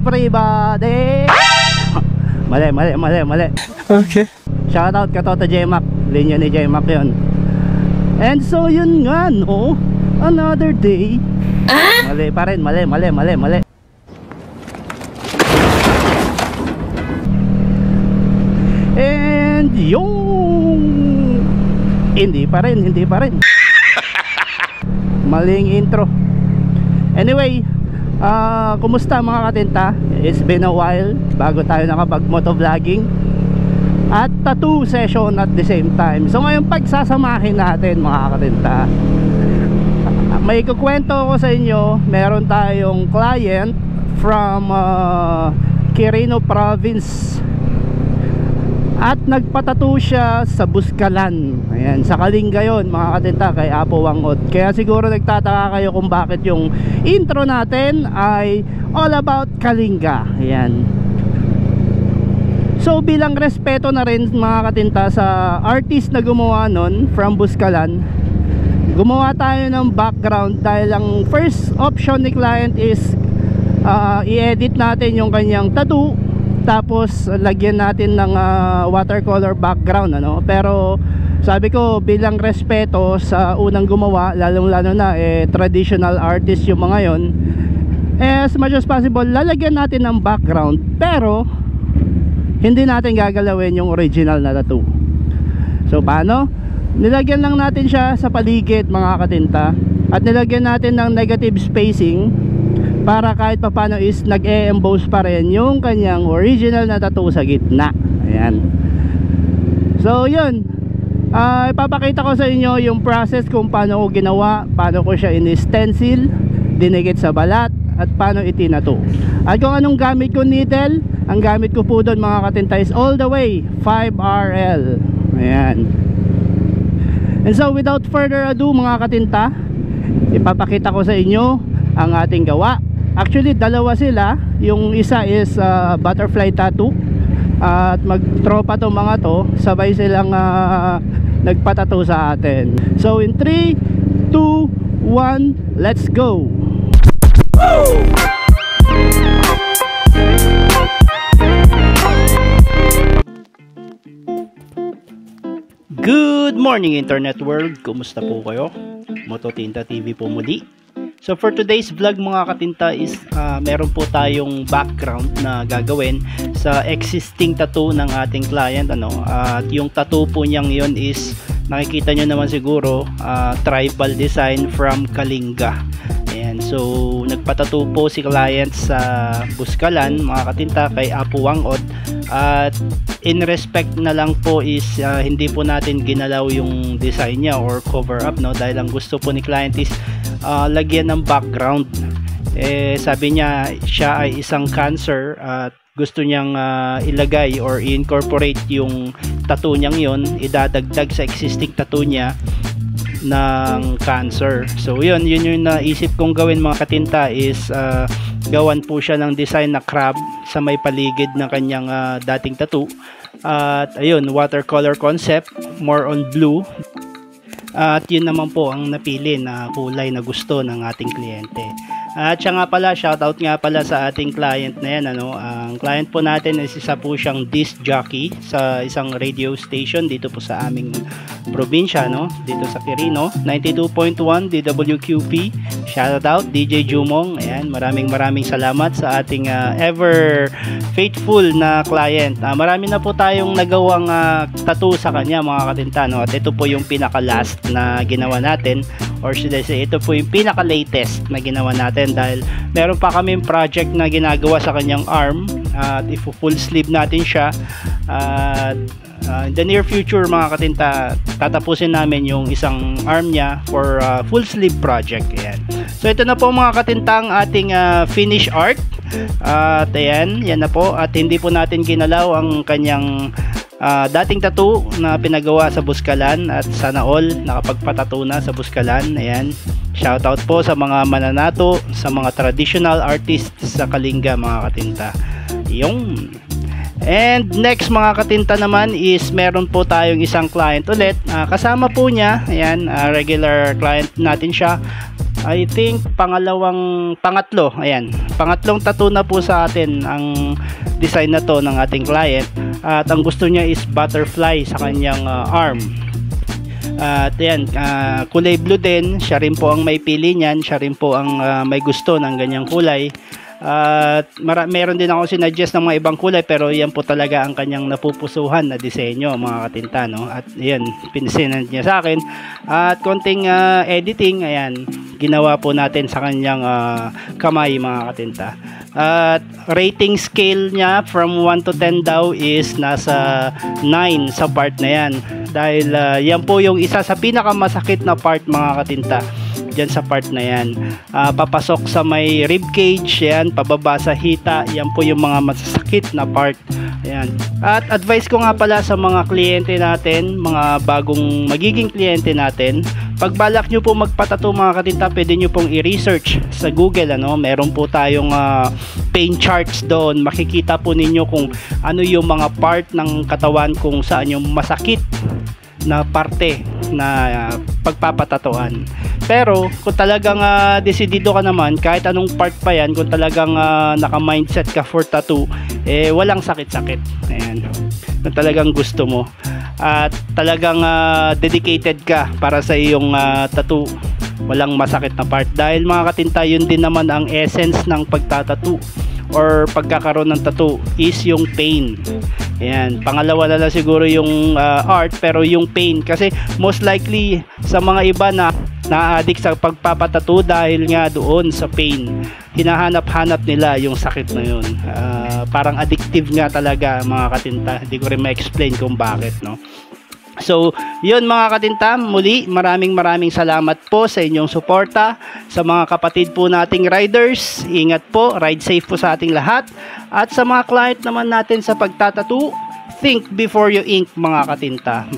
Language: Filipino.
everybody. Mali. Okay. Shoutout ka Toto J-Mac. Linya ni J-Mac yun. And so yun nga no, another day. Mali pa rin, mali. And yung hindi pa rin. Maling intro. Anyway, kumusta mga katinta? It's been a while bago tayo nakapag motovlogging at tattoo session at the same time. So ngayon pagsasamahin natin mga katinta, may kukwento ko sa inyo. Meron tayong client from Quirino Province at nagpatattoo siya sa Buscalan. Ayan, sa Kalinga yon mga katinta, kay Apo Wangot. Kaya siguro nagtataka kayo kung bakit yung intro natin ay all about Kalinga. Ayan. So bilang respeto na rin mga katinta sa artist na gumawa nun from Buscalan, gumawa tayo ng background dahil ang first option ni client is i-edit natin yung kanyang tattoo, tapos lagyan natin ng watercolor background ano. Pero sabi ko bilang respeto sa unang gumawa, lalong lalo na traditional artist yung mga yon, as much as possible lalagyan natin ng background, pero hindi natin gagalawin yung original na tattoo. So paano? Nilagyan lang natin siya sa paligid mga katinta, at nilagyan natin ng negative spacing para kahit papano is nag-e-emboss pa rin yung kanyang original na tattoo sa gitna. Ayan. So yun, ipapakita ko sa inyo yung process kung paano ko ginawa, paano ko siya in-stencil, dinikit sa balat, at paano itinato. At kung anong gamit ko needle, ang gamit ko po doon mga katinta is all the way 5RL. Ayan. And so without further ado mga katinta, ipapakita ko sa inyo ang ating gawa. Actually dalawa sila, yung isa is butterfly tattoo, at magtropa to mga to, sabay silang nagpatattoo sa atin. So in 3, 2, 1, let's go. Woo! Good morning internet world, kumusta po kayo? Mototinta TV po muli. So for today's vlog mga katinta is meron po tayong background na gagawin sa existing tattoo ng ating client ano. At yung tattoo po niyang yon is nakikita nyo naman siguro, tribal design from Kalinga. Ayan, so nagpatattoo po si client sa Buscalan mga katinta, kay Apo Wangot. At in respect na lang po is hindi po natin ginalaw yung design niya or cover up no, dahil ang gusto po ni client is lagyan ng background. Sabi niya siya ay isang Cancer at gusto niyang ilagay or incorporate yung tattoo niyang yon, idadagdag sa existing tattoo niya ng Cancer. So yun yung naisip kong gawin mga katinta is gawan po siya ng design na crab sa may paligid ng kanyang dating tattoo. At ayun, watercolor concept, more on blue. At yun naman po ang napili na kulay na gusto ng ating kliyente. At siya nga pala, shoutout nga pala sa ating client na yan ano. Ang client po natin is isa po siyang disc jockey sa isang radio station dito po sa aming probinsya no, dito sa Quirino, 92.1 DWQP. Shoutout DJ Jumong. Ayan, maraming salamat sa ating ever faithful na client. Marami na po tayong nagawang tattoo sa kanya mga katinta no? At ito po yung pinaka last na ginawa natin, or should I say ito po yung pinaka latest na ginawa natin, dahil meron pa kaming project na ginagawa sa kanyang arm at full sleeve natin siya. In the near future mga katinta, tatapusin namin yung isang arm niya for full sleeve project. Ayan. So ito na po mga katinta ang ating finish art. At ayan, yan na po. At hindi po natin ginalaw ang kanyang dating tattoo na pinagawa sa Buscalan, at sana all nakapagpatattoo na sa Buscalan. Ayan, shoutout po sa mga mananato, sa mga traditional artists sa Kalinga mga katinta. Yung and next mga katinta naman is meron po tayong isang client ulit, kasama po niya, ayan, regular client natin siya. I think pangatlong tattoo na po sa atin ang design na to ng ating client, at ang gusto niya is butterfly sa kanyang arm. At yan, kulay blue din, siya rin po ang may pili niyan, siya rin po ang may gusto ng ganyang kulay. At meron din ako sinuggest ng mga ibang kulay, pero yan po talaga ang kanyang napupusuhan na disenyo, mga katinta, no? At yan, pinsinend niya sa akin. At konting editing, ayan, ginawa po natin sa kanyang kamay, mga katinta. At rating scale niya from 1 to 10 daw is nasa 9 sa part na yan. Dahil yan po yung isa sa pinakamasakit na part, mga katinta, dyan sa part na yan. Papasok sa may rib cage, yan, pababa sa hita, yan po yung mga masakit na part. Ayan. At advice ko nga pala sa mga kliyente natin, mga bagong magiging kliyente natin, pag balak nyo po magpatato, mga katinta, pwede nyo pong i-research sa Google, ano, meron po tayong pain charts doon. Makikita po ninyo kung ano yung mga part ng katawan kung saan yung masakit na parte na pagpapatatuan. Pero kung talagang desidido ka naman, kahit anong part pa yan, kung talagang naka-mindset ka for tattoo, walang sakit-sakit. Ayan. Kung talagang gusto mo at talagang dedicated ka para sa iyong tattoo, walang masakit na part. Dahil, mga katinta, yun din naman ang essence ng pagtatattoo or pagkakaroon ng tattoo is yung pain. Ayan, pangalawa na lang siguro yung art, pero yung pain, kasi most likely sa mga iba na na-addict sa pagpapatattoo dahil nga doon sa pain, hinahanap-hanap nila yung sakit na yun. Parang addictive nga talaga, mga katinta. Hindi ko rin ma-explain kung bakit, no? So, yun, mga katinta, muli maraming salamat po sa inyong suporta. Sa mga kapatid po nating riders, ingat po, ride safe po sa ating lahat. At sa mga client naman natin sa pagtatattoo, think before you ink, mga katinta.